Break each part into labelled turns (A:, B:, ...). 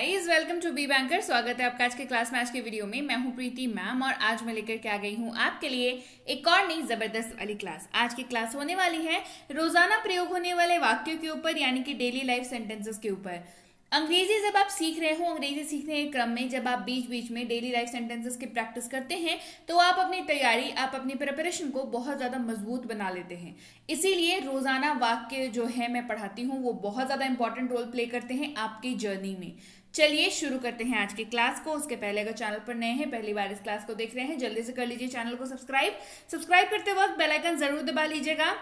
A: Guys, welcome to be banker. स्वागत है आपका आज के क्लास में। आज के वीडियो में मैं हूं प्रीति मैम और आज मैं लेकर के आ गई हूं आपके लिए एक और नई जबरदस्त वाली क्लास। आज की क्लास होने वाली है रोजाना प्रयोग होने वाले वाक्यों के ऊपर, यानी कि डेली लाइफ सेंटेंसेस के ऊपर। अंग्रेजी जब आप सीख रहे हो, अंग्रेजी सीखने के क्रम में जब आप बीच बीच में डेली लाइफ सेंटेंसेस की प्रैक्टिस करते हैं तो आप अपनी तैयारी, आप अपनी प्रिपरेशन को बहुत ज़्यादा मजबूत बना लेते हैं। इसीलिए रोजाना वाक्य जो है मैं पढ़ाती हूँ वो बहुत ज़्यादा इंपॉर्टेंट रोल प्ले करते हैं आपकी जर्नी में। चलिए शुरू करते हैं आज की क्लास को। उसके पहले अगर चैनल पर नए हैं, पहली बार इस क्लास को देख रहे हैं, जल्दी से कर लीजिए चैनल को सब्सक्राइब करते वक्त बेल आइकन जरूर दबा लीजिएगा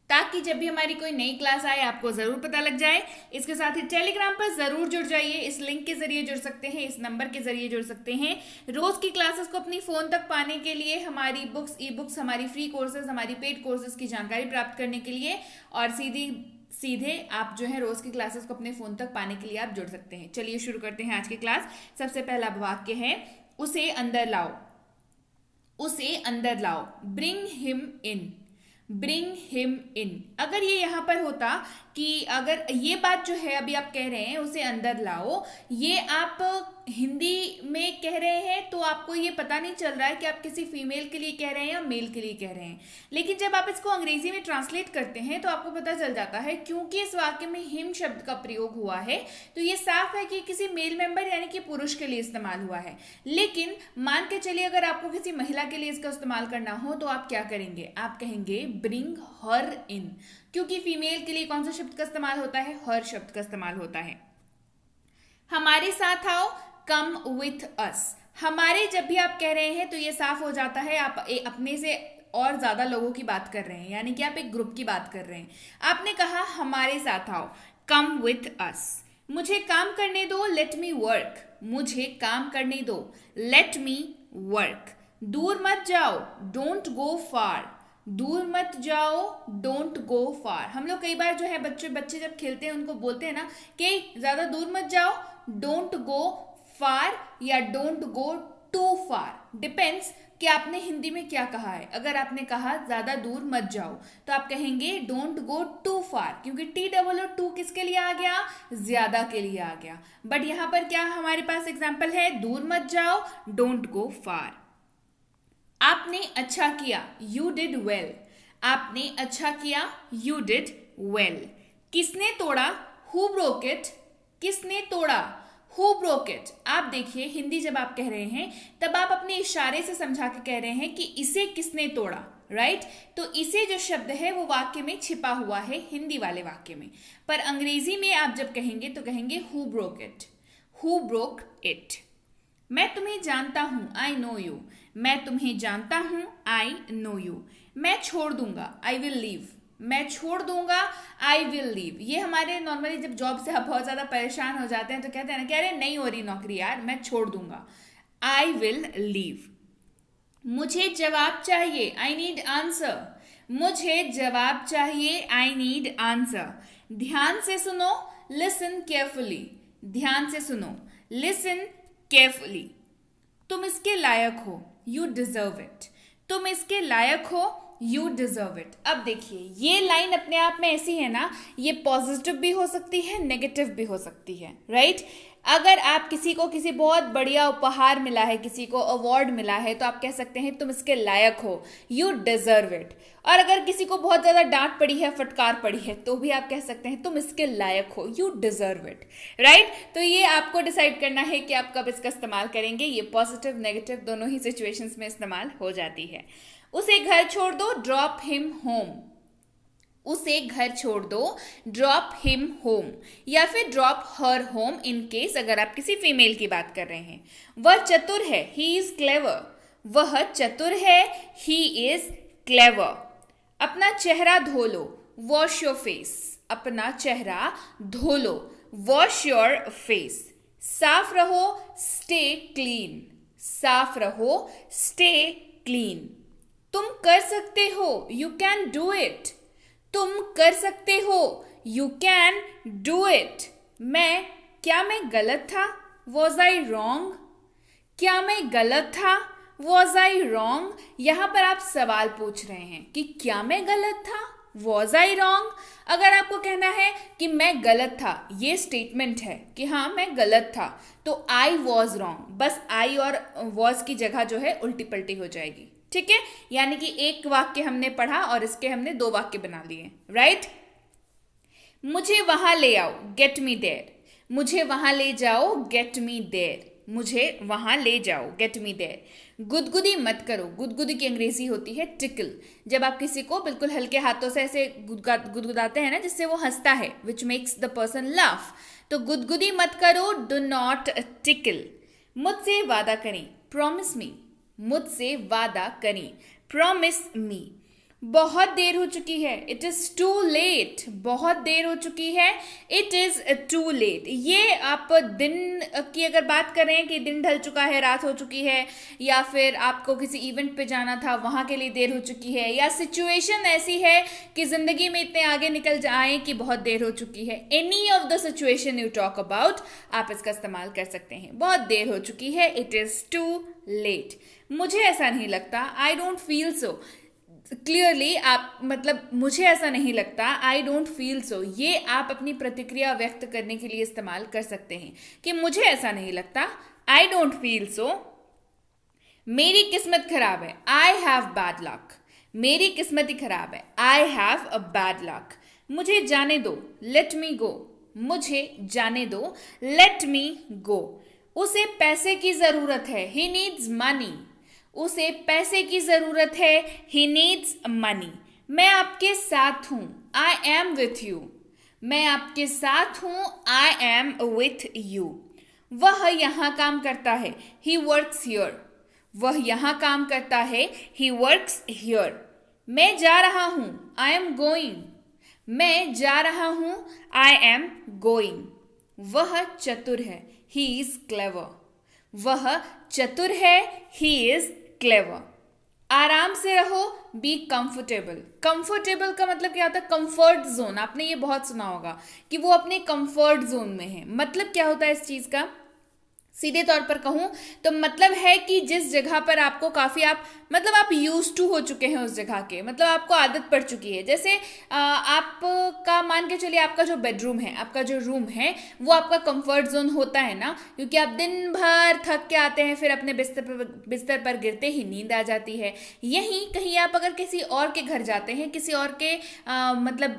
A: ताकि जब भी हमारी कोई नई क्लास आए आपको जरूर पता लग जाए। इसके साथ ही टेलीग्राम पर जरूर जुड़ जाइए। इस लिंक के जरिए जुड़ सकते हैं, इस नंबर के जरिए जुड़ सकते हैं। रोज की क्लासेस को अपनी फोन तक पाने के लिए, हमारी बुक्स, ई बुक्स, हमारी फ्री कोर्सेज, हमारी पेड कोर्सेज की जानकारी प्राप्त करने के लिए और सीधे आप जो है रोज की क्लासेस को अपने फोन तक पाने के लिए आप जुड़ सकते हैं। चलिए शुरू करते हैं आज की क्लास। सबसे पहला वाक्य है उसे अंदर लाओ। उसे अंदर लाओ, bring him in. Bring him in. अगर ये यहाँ पर होता कि अगर ये बात जो है अभी आप कह रहे हैं उसे अंदर लाओ, ये आप हिंदी में कह रहे हैं तो आपको ये पता नहीं चल रहा है कि आप किसी फीमेल के लिए कह रहे हैं या मेल के लिए कह रहे हैं। लेकिन जब आप इसको अंग्रेजी में ट्रांसलेट करते हैं तो आपको पता चल जाता है, क्योंकि इस वाक्य में हिम शब्द का प्रयोग हुआ है तो ये साफ है कि किसी मेल मेंबर यानी कि पुरुष के लिए इस्तेमाल हुआ है। लेकिन मान के चलिए अगर आपको किसी महिला के लिए इसका इस्तेमाल करना हो तो आप क्या करेंगे? आप कहेंगे ब्रिंग हर इन, क्योंकि फीमेल के लिए कौन सा शब्द का इस्तेमाल होता है? हर शब्द का इस्तेमाल होता है। हमारे साथ आओ, कम विथ अस। हमारे जब भी आप कह रहे हैं तो ये साफ हो जाता है आप अपने से और ज्यादा लोगों की बात कर रहे हैं, यानी कि आप एक ग्रुप की बात कर रहे हैं। आपने कहा हमारे साथ आओ, कम विथ अस। मुझे काम करने दो, लेट मी वर्क। मुझे काम करने दो, लेट मी वर्क। दूर मत जाओ, डोंट गो फार। दूर मत जाओ, डोंट गो फार। हम लोग कई बार जो है बच्चे जब खेलते हैं उनको बोलते हैं ना कि ज्यादा दूर मत जाओ, डोंट गो फार या don't go too far. Depends कि आपने हिंदी में क्या कहा है। अगर आपने कहा ज्यादा दूर मत जाओ तो आप कहेंगे डोंट गो टू फार, क्योंकि टी डबल और टू किसके लिए आ गया? ज्यादा के लिए आ गया। बट यहां पर क्या हमारे पास एग्जाम्पल है? दूर मत जाओ, डोंट गो फार। आपने अच्छा किया, यू डिड वेल। आपने अच्छा किया, यू डिड वेल। किसने तोड़ा? Who broke it. किसने तोड़ा? Who broke it. आप देखिए, हिंदी जब आप कह रहे हैं तब आप अपने इशारे से समझा के कह रहे हैं कि इसे किसने तोड़ा, राइट? तो इसे जो शब्द है वो वाक्य में छिपा हुआ है, हिंदी वाले वाक्य में। पर अंग्रेजी में आप जब कहेंगे तो कहेंगे who broke it. Who broke it. मैं तुम्हें जानता हूं, आई नो यू। मैं तुम्हें जानता हूं, आई नो यू। मैं छोड़ दूंगा, आई विल लीव। मैं छोड़ दूंगा, आई विल लीव। ये हमारे नॉर्मली जब जॉब से आप बहुत ज्यादा परेशान हो जाते हैं तो कहते हैं ना कि अरे नहीं हो रही नौकरी यार, मैं छोड़ दूंगा, आई विल लीव। मुझे जवाब चाहिए, आई नीड आंसर। मुझे जवाब चाहिए, आई नीड आंसर। ध्यान से सुनो, लिसन केयरफुली। ध्यान से सुनो, लिसन केयरफुली। तुम इसके लायक हो, यू डिजर्व इट। तुम इसके लायक हो, यू डिजर्व इट। अब देखिए, ये लाइन अपने आप में ऐसी है ना, ये पॉजिटिव भी हो सकती है, नेगेटिव भी हो सकती है, राइट? अगर आप किसी को किसी बहुत बढ़िया उपहार मिला है, किसी को अवार्ड मिला है, तो आप कह सकते हैं तुम इसके लायक हो, यू डिजर्व इट। और अगर किसी को बहुत ज्यादा डांट पड़ी है, फटकार पड़ी है, तो भी आप कह सकते हैं तुम इसके लायक हो, यू डिजर्व इट, राइट? तो ये आपको डिसाइड करना है कि आप कब इसका इस्तेमाल करेंगे। ये पॉजिटिव नेगेटिव दोनों ही सिचुएशंस में इस्तेमाल हो जाती है। उसे घर छोड़ दो, ड्रॉप हिम होम। उसे घर छोड़ दो, ड्रॉप हिम होम, या फिर drop her home in case अगर आप किसी फीमेल की बात कर रहे हैं। वह चतुर है, ही इज क्लेवर। वह चतुर है, ही इज क्लेवर। अपना चेहरा धो लो, वॉश योर फेस। अपना चेहरा धो लो, वॉश योर फेस। साफ रहो, स्टे क्लीन। साफ रहो, स्टे क्लीन। तुम कर सकते हो, यू कैन डू इट। तुम कर सकते हो, यू कैन डू इट। क्या मैं गलत था? Was I wrong? क्या मैं गलत था? Was I wrong? यहां पर आप सवाल पूछ रहे हैं कि क्या मैं गलत था? Was I wrong? अगर आपको कहना है कि मैं गलत था, ये स्टेटमेंट है कि हाँ मैं गलत था, तो आई वॉज रॉन्ग, बस आई और वॉज की जगह जो है उल्टी पलटी हो जाएगी। ठीक है, यानी कि एक वाक्य हमने पढ़ा और इसके हमने 2 वाक्य बना लिए, राइट। मुझे वहां ले आओ, गेट मी देयर। मुझे वहां ले जाओ, गेट मी देयर। मुझे वहां ले जाओ, गेट मी देयर। गुदगुदी मत करो, गुदगुदी की अंग्रेजी होती है टिकल। जब आप किसी को बिल्कुल हल्के हाथों से ऐसे गुदगुदाते हैं ना, जिससे वो हंसता है, which makes the person laugh, तो गुदगुदी मत करो, डू नॉट टिकल। मुझसे वादा करें, प्रॉमिस मी। मुझसे वादा करें, प्रॉमिस मी। बहुत देर हो चुकी है, इट इज टू लेट। बहुत देर हो चुकी है, इट इज टू लेट। ये आप दिन की अगर बात करें कि दिन ढल चुका है, रात हो चुकी है, या फिर आपको किसी इवेंट पे जाना था वहां के लिए देर हो चुकी है, या सिचुएशन ऐसी है कि जिंदगी में इतने आगे निकल जाए कि बहुत देर हो चुकी है, any of the situation you talk about, आप इसका इस्तेमाल कर सकते हैं। बहुत देर हो चुकी है, इट इज टू लेट। मुझे ऐसा नहीं लगता, I don't feel so. Clearly आप मतलब मुझे ऐसा नहीं लगता, आई डोंट फील सो, ये आप अपनी प्रतिक्रिया व्यक्त करने के लिए इस्तेमाल कर सकते हैं कि मुझे ऐसा नहीं लगता, आई डोंट फील सो। मेरी किस्मत खराब है, आई हैव बैड लक। मेरी किस्मत ही खराब है, I have a bad luck. मुझे जाने दो, लेट मी गो। मुझे जाने दो, लेट मी गो। उसे पैसे की जरूरत है, ही नीड्स मनी। उसे पैसे की जरूरत है, ही नीड्स मनी। मैं आपके साथ हूं, आई एम विथ यू। मैं आपके साथ हूं, आई एम विथ यू। वह यहां काम करता है, ही वर्क्स हियर। वह यहां काम करता है, ही वर्क्स हियर। मैं जा रहा हूं, आई एम गोइंग। मैं जा रहा हूं, आई एम गोइंग। वह चतुर है, ही इज क्लेवर। वह चतुर है, ही इज क्लेवर। आराम से रहो, बी कंफर्टेबल। कंफर्टेबल का मतलब क्या होता है? Comfort zone. आपने ये बहुत सुना होगा कि वो अपने कंफर्ट जोन में है। मतलब क्या होता है इस चीज का? सीधे तौर पर कहूं तो मतलब है कि जिस जगह पर आपको काफी आप यूज टू हो चुके हैं उस जगह के, मतलब आपको आदत पड़ चुकी है। जैसे आपका मान के चलिए आपका जो बेडरूम है, आपका जो रूम है, वो आपका कंफर्ट जोन होता है ना, क्योंकि आप दिन भर थक के आते हैं, फिर अपने बिस्तर पर गिरते ही नींद आ जाती है। यहीं कहीं आप अगर किसी और के घर जाते हैं, किसी और के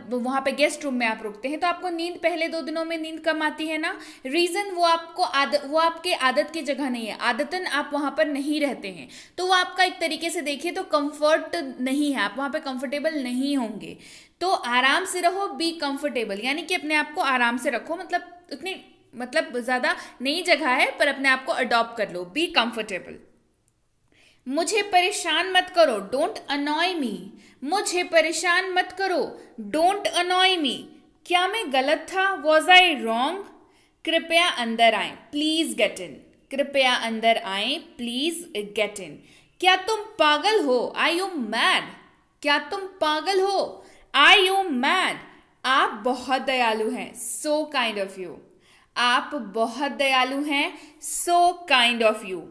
A: वहां पे गेस्ट रूम में आप रुकते हैं, तो आपको नींद पहले 2 दिनों में नींद कम आती है ना। रीजन वो आपके आदत की जगह नहीं है, आदतन आप वहां पर नहीं रहते हैं, तो वो आपका एक तरीके से देखिए तो कंफर्ट नहीं है, आप वहां पे कंफर्टेबल नहीं होंगे। तो आराम से रहो, बी कंफर्टेबल, यानी कि अपने आप को आराम से रखो, उतनी ज्यादा नई जगह है पर अपने आप को अडॉप्ट कर लो, बी कंफर्टेबल। मुझे परेशान मत करो, डोंट अनॉय मी। मुझे परेशान मत करो, डोंट अनॉय मी। क्या मैं गलत था? Was I wrong? कृपया अंदर आए, प्लीज गेट इन। कृपया अंदर आए, प्लीज गेट इन। क्या तुम पागल हो? आई यू मैड? क्या तुम पागल हो? आई यू मैड? आप बहुत दयालु हैं, सो काइंड ऑफ यू। आप बहुत दयालु हैं, सो काइंड ऑफ यू।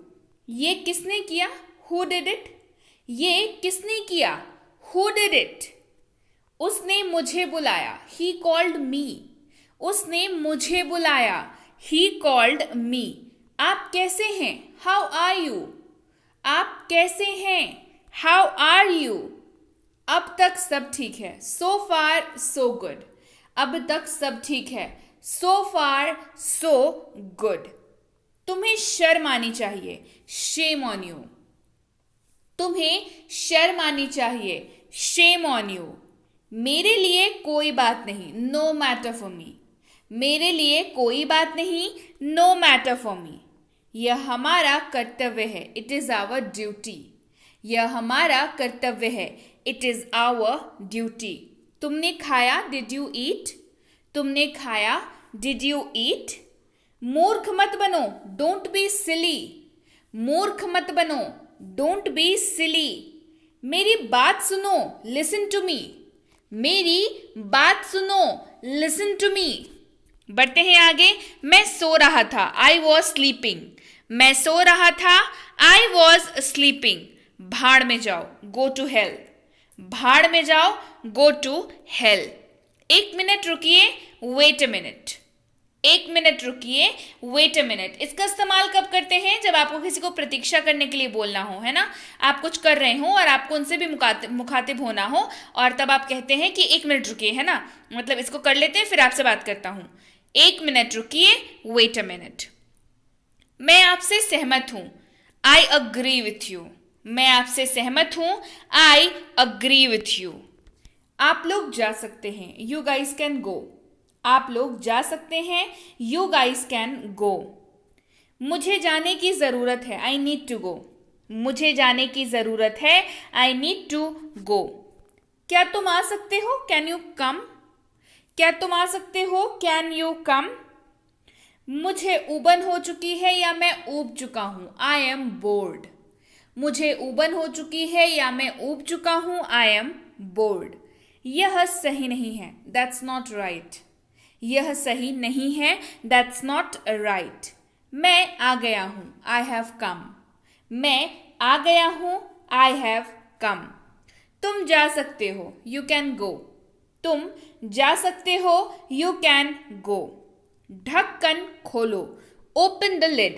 A: ये किसने किया? Who did it? ये किसने किया? Who did it? उसने मुझे बुलाया, ही कॉल्ड मी। उसने मुझे बुलाया, ही कॉल्ड मी। आप कैसे हैं? How are you? आप कैसे हैं? How are you? अब तक सब ठीक है, सो फार सो गुड। अब तक सब ठीक है, सो फार सो गुड। तुम्हें शर्म आनी चाहिए, शेम ऑन यू। तुम्हें शर्म आनी चाहिए, शेम ऑन यू। मेरे लिए कोई बात नहीं, नो मैटर फॉर मी। मेरे लिए कोई बात नहीं, नो मैटर फॉर मी। यह हमारा कर्तव्य है, इट इज आवर ड्यूटी। यह हमारा कर्तव्य है, इट इज आवर ड्यूटी। तुमने खाया, डिड यू ईट? तुमने खाया, डिड यू ईट? मूर्ख मत बनो, डोंट बी सिली। मूर्ख मत बनो, डोंट बी सिली। मेरी बात सुनो, लिसन टू मी। मेरी बात सुनो, लिसन टू मी। बढ़ते हैं आगे। मैं सो रहा था, आई वॉज स्लीपिंग। मैं सो रहा था, आई वॉज स्लीपिंग। भाड़ में जाओ, गो टू हेल। भाड़ में जाओ, गो टू हेल। 1 मिनट रुकिए, वेट अ मिनट। 1 मिनट रुकिए, वेट अ मिनट। इसका इस्तेमाल कब करते हैं? जब आपको किसी को प्रतीक्षा करने के लिए बोलना हो, है ना। आप कुछ कर रहे हो और आपको उनसे भी मुखातिब होना हो, और तब आप कहते हैं कि 1 मिनट रुकिए, है ना। मतलब इसको कर लेते हैं, फिर आपसे बात करता हूं। 1 मिनट रुकिए, वेट अ मिनट। मैं आपसे सहमत हूं, आई अग्री विथ यू। मैं आपसे सहमत हूं, आई अग्री विथ यू। आप लोग जा सकते हैं, यू गाइस कैन गो। आप लोग जा सकते हैं, यू गाइस कैन गो। मुझे जाने की जरूरत है, आई नीड टू गो। मुझे जाने की जरूरत है, आई नीड टू गो। क्या तुम आ सकते हो, कैन यू कम। क्या तुम आ सकते हो, कैन यू कम। मुझे ऊबन हो चुकी है या मैं ऊब चुका हूं, आई एम बोर्ड। मुझे ऊबन हो चुकी है या मैं ऊब चुका हूं, आई एम बोर्ड। यह सही नहीं है, दैट्स नॉट राइट। यह सही नहीं है, दैट्स नॉट राइट। मैं आ गया हूं, आई हैव कम। मैं आ गया हूं, आई हैव कम। तुम जा सकते हो, यू कैन गो। तुम जा सकते हो, यू कैन गो। ढक्कन खोलो, ओपन द लिड।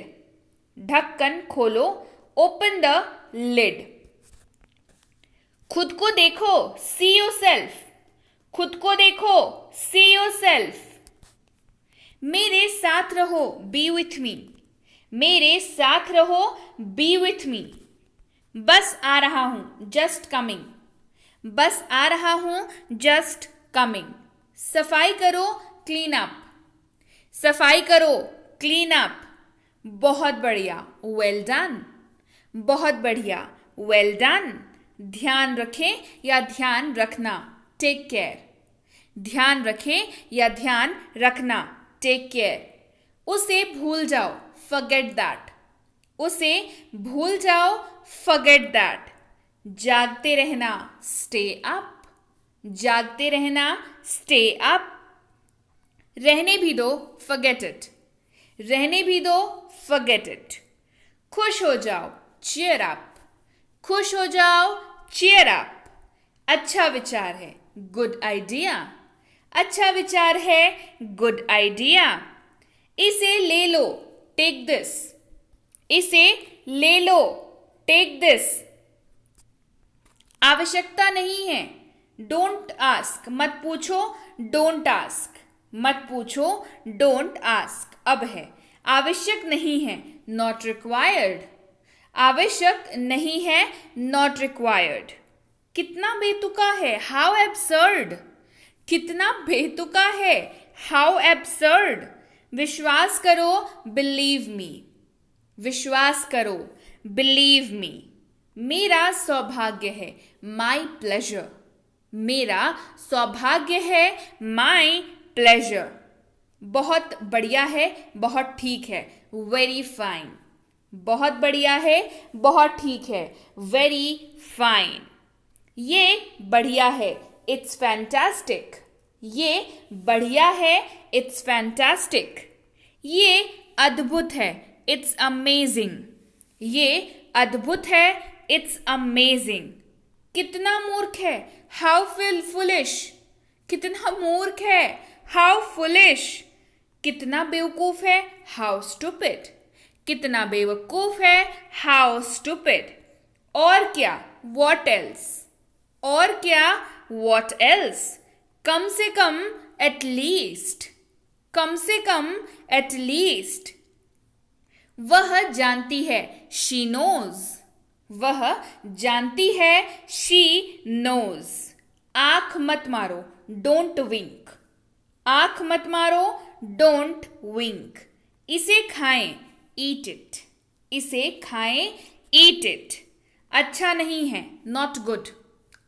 A: ढक्कन खोलो, ओपन द लिड। खुद को देखो, सी योरसेल्फ। खुद को देखो, सी योरसेल्फ। मेरे साथ रहो, बी विथ मी। मेरे साथ रहो, बी विथ मी। बस आ रहा हूं, जस्ट कमिंग। बस आ रहा हूं, जस्ट कमिंग। सफाई करो, क्लीन अप। सफाई करो, क्लीन अप। बहुत बढ़िया, वेल डन। बहुत बढ़िया, वेल डन। ध्यान रखें या ध्यान रखना, टेक केयर। ध्यान रखें या ध्यान रखना, टेक केयर। उसे भूल जाओ, फॉरगेट दैट। उसे भूल जाओ, फॉरगेट दैट। जागते रहना, स्टे अप। जागते रहना, स्टे अप। रहने भी दो, फॉरगेट इट। रहने भी दो, फॉरगेट इट। खुश हो जाओ, चीयर अप। खुश हो जाओ, चीयर अप। अच्छा विचार है, गुड आइडिया। अच्छा विचार है, गुड आइडिया। इसे ले लो, टेक दिस। इसे ले लो, टेक दिस। आवश्यकता नहीं है, डोंट आस्क। मत पूछो, डोंट आस्क। मत पूछो, डोंट आस्क। अब है, आवश्यक नहीं है, नॉट रिक्वायर्ड। आवश्यक नहीं है, नॉट रिक्वायर्ड। कितना बेतुका है, हाउ एब्सर्ड। कितना बेतुका है, हाउ एब्सर्ड। विश्वास करो, बिलीव मी। विश्वास करो, बिलीव मी। मेरा सौभाग्य है, माई प्लेजर। मेरा सौभाग्य है, माई प्लेजर। बहुत बढ़िया है, बहुत ठीक है, वेरी फाइन। बहुत बढ़िया है, बहुत ठीक है, वेरी फाइन। ये बढ़िया है, इट्स फैंटास्टिक। ये बढ़िया है, इट्स फैंटास्टिक। ये अद्भुत है, इट्स अमेजिंग। ये अद्भुत है, इट्स अमेजिंग। कितना मूर्ख है, हाउ फुलिश। कितना मूर्ख है, हाउ फुलिश। कितना बेवकूफ है, हाउ स्टूपिड। कितना बेवकूफ है, हाउ स्टूपिड। और क्या, व्हाट एल्स। और क्या, व्हाट एल्स। कम से कम, एट लीस्ट। कम से कम, एट लीस्ट। वह जानती है, शी नोज। वह जानती है, शी नोज। आंख मत मारो, डोंट विंक। आंख मत मारो, डोंट विंक। इसे खाएं, ईट इट। इसे खाएं, ईट इट। अच्छा नहीं है, नॉट गुड।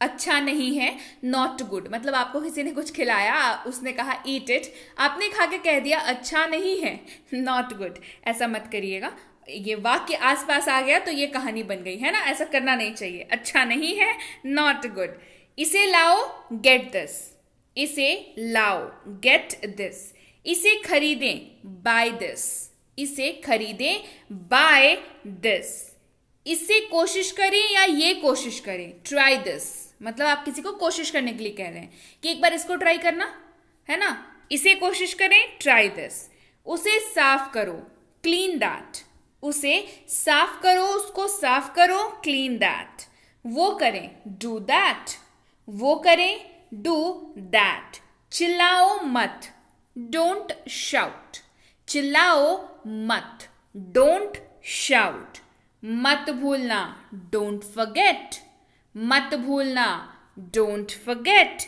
A: अच्छा नहीं है, नॉट गुड। मतलब आपको किसी ने कुछ खिलाया, उसने कहा ईट इट, आपने खा के कह दिया अच्छा नहीं है, नॉट गुड। ऐसा मत करिएगा। ये वाक्य आसपास आ गया तो ये कहानी बन गई, है ना। ऐसा करना नहीं चाहिए। अच्छा नहीं है, नॉट गुड। इसे लाओ, गेट दिस। इसे लाओ, गेट दिस। इसे खरीदें, बाय दिस। इसे खरीदें, बाय दिस। इससे कोशिश करें या ये कोशिश करें, ट्राई दिस। मतलब आप किसी को कोशिश करने के लिए कह रहे हैं कि एक बार इसको ट्राई करना है ना, इसे कोशिश करें, ट्राई दिस। उसे साफ करो, क्लीन दैट। उसे साफ करो, उसको साफ करो, क्लीन दैट। वो करें, डू दैट। वो करें, डू दैट। चिल्लाओ मत, डोंट शाउट। चिल्लाओ मत, डोंट शाउट। मत भूलना, डोंट फॉरगेट। मत भूलना, डोंट फॉरगेट।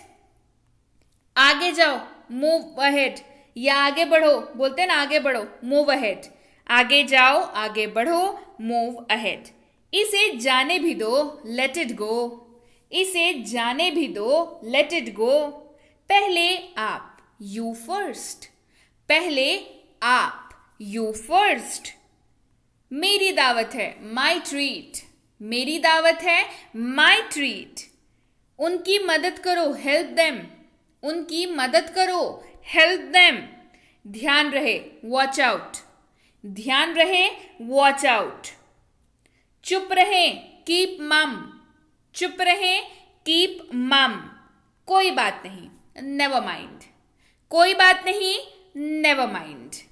A: आगे जाओ, मूव अहेड, या आगे बढ़ो, बोलते हैं ना आगे बढ़ो, मूव अहेड। आगे जाओ, आगे बढ़ो, मूव अहेड। इसे जाने भी दो, लेट इट गो। इसे जाने भी दो, लेट इट गो। पहले आप, यू फर्स्ट। पहले आप, यू फर्स्ट। मेरी दावत है, माई ट्रीट। मेरी दावत है, माई ट्रीट। उनकी मदद करो, हेल्प देम। उनकी मदद करो, हेल्प देम। ध्यान रहे, वॉच आउट। ध्यान रहे, वॉच आउट। चुप रहे, कीप मम। चुप रहे, कीप मम। कोई बात नहीं, नेवर माइंड। कोई बात नहीं, नेवर माइंड।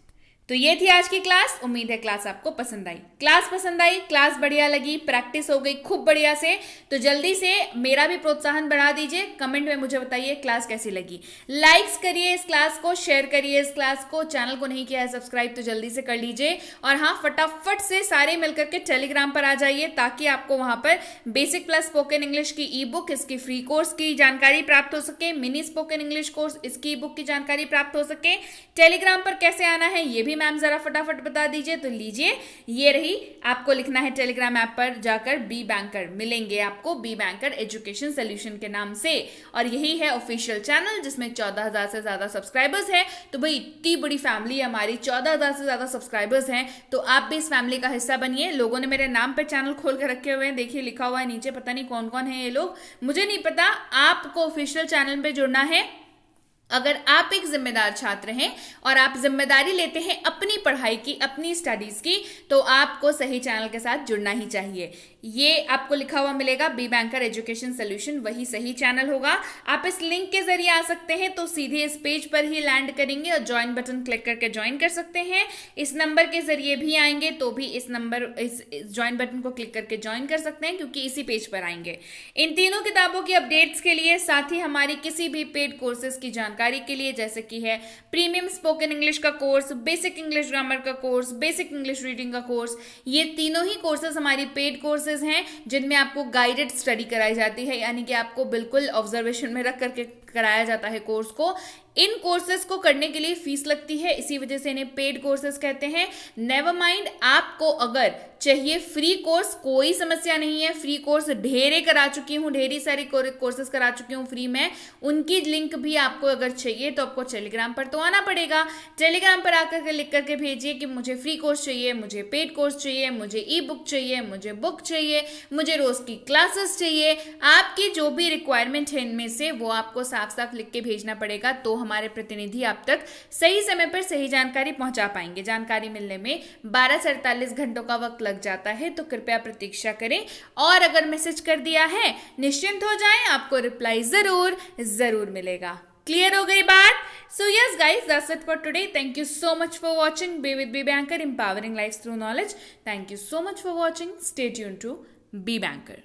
A: तो ये थी आज की क्लास। उम्मीद है क्लास आपको पसंद आई। क्लास पसंद आई, क्लास बढ़िया लगी, प्रैक्टिस हो गई खूब बढ़िया से, तो जल्दी से मेरा भी प्रोत्साहन बढ़ा दीजिए। कमेंट में मुझे बताइए क्लास कैसी लगी। लाइक्स करिए इस क्लास को, शेयर करिए इस क्लास को। चैनल को नहीं किया है सब्सक्राइब तो जल्दी से कर लीजिए। और हाँ, फटाफट से सारे मिलकर के टेलीग्राम पर आ जाइए, ताकि आपको वहां पर बेसिक प्लस स्पोकन इंग्लिश की ई बुक, इसकी फ्री कोर्स की जानकारी प्राप्त हो सके, मिनी स्पोकन इंग्लिश कोर्स, इसकी ई बुक की जानकारी प्राप्त हो सके। टेलीग्राम पर कैसे आना है ये भी मैम जरा फटाफट बता दीजिए। तो लीजिए, ये रही, आपको लिखना है टेलीग्राम ऐप पर जाकर बी बैंकर, मिलेंगे आपको बी बैंकर एजुकेशन सोल्यूशन के नाम से। और यही है ऑफिशियल चैनल जिसमें 14,000 से ज्यादा सब्सक्राइबर्स हैं। तो भाई इतनी बड़ी फैमिली हमारी, 14,000 से ज्यादा सब्सक्राइबर्स हैं, तो आप भी इस फैमिली का हिस्सा बनिए। लोगों ने मेरे नाम पे चैनल खोल कर रखे हुए हैं, देखिए लिखा हुआ है नीचे, पता नहीं कौन कौन है ये लोग, मुझे नहीं पता। आपको ऑफिशियल चैनल पे जुड़ना है। अगर आप एक जिम्मेदार छात्र हैं और आप जिम्मेदारी लेते हैं अपनी पढ़ाई की, अपनी स्टडीज की, तो आपको सही चैनल के साथ जुड़ना ही चाहिए। ये आपको लिखा हुआ मिलेगा बी बैंकर एजुकेशन सोल्यूशन, वही सही चैनल होगा। आप इस लिंक के जरिए आ सकते हैं, तो सीधे इस पेज पर ही लैंड करेंगे और ज्वाइन बटन क्लिक करके ज्वाइन कर सकते हैं। इस नंबर के जरिए भी आएंगे तो भी इस ज्वाइन बटन को क्लिक करके ज्वाइन कर सकते हैं, क्योंकि इसी पेज पर आएंगे। इन तीनों किताबों की अपडेट्स के लिए, साथ ही हमारी किसी भी पेड कोर्सेज की जानकारी के लिए, जैसे कि है प्रीमियम स्पोकन इंग्लिश का कोर्स, बेसिक इंग्लिश ग्रामर का कोर्स, बेसिक इंग्लिश रीडिंग का कोर्स, ये तीनों ही कोर्सेज हमारी पेड कोर्सेज हैं, जिनमें आपको गाइडेड स्टडी कराई जाती है, यानी कि आपको बिल्कुल ऑब्जर्वेशन में रख करके कराया जाता है कोर्स को। इन कोर्सेज को करने के लिए फीस लगती है, इसी वजह से इन्हें पेड कोर्सेज कहते हैं। नेवर माइंड, आपको अगर चाहिए फ्री कोर्स, कोई समस्या नहीं है। फ्री कोर्स ढेरे करा चुकी हूँ, ढेरी सारी कोर्सेज करा चुकी हूँ फ्री में, उनकी लिंक भी आपको अगर चाहिए तो आपको टेलीग्राम पर तो आना पड़ेगा। टेलीग्राम पर आकर के लिख करके भेजिए कि मुझे फ्री कोर्स चाहिए, मुझे पेड कोर्स चाहिए, मुझे ई बुक चाहिए, मुझे बुक चाहिए, मुझे रोज की क्लासेस चाहिए। आपकी जो भी रिक्वायरमेंट है इनमें से वो आपको साफ साफ लिख के भेजना पड़ेगा, तो हमारे प्रतिनिधि आप तक सही समय पर सही जानकारी पहुंचा पाएंगे। जानकारी मिलने में 12 से 48 घंटों का वक्त लग जाता है, तो कृपया प्रतीक्षा करें। और अगर मैसेज कर दिया है, निश्चिंत हो जाएं, आपको रिप्लाई जरूर मिलेगा। क्लियर हो गई बात? So yes guys, that's it for today. Thank you so much for watching. Be with B Banker, empowering lives through knowledge. Thank you so much for watching. Stay tuned to B Banker.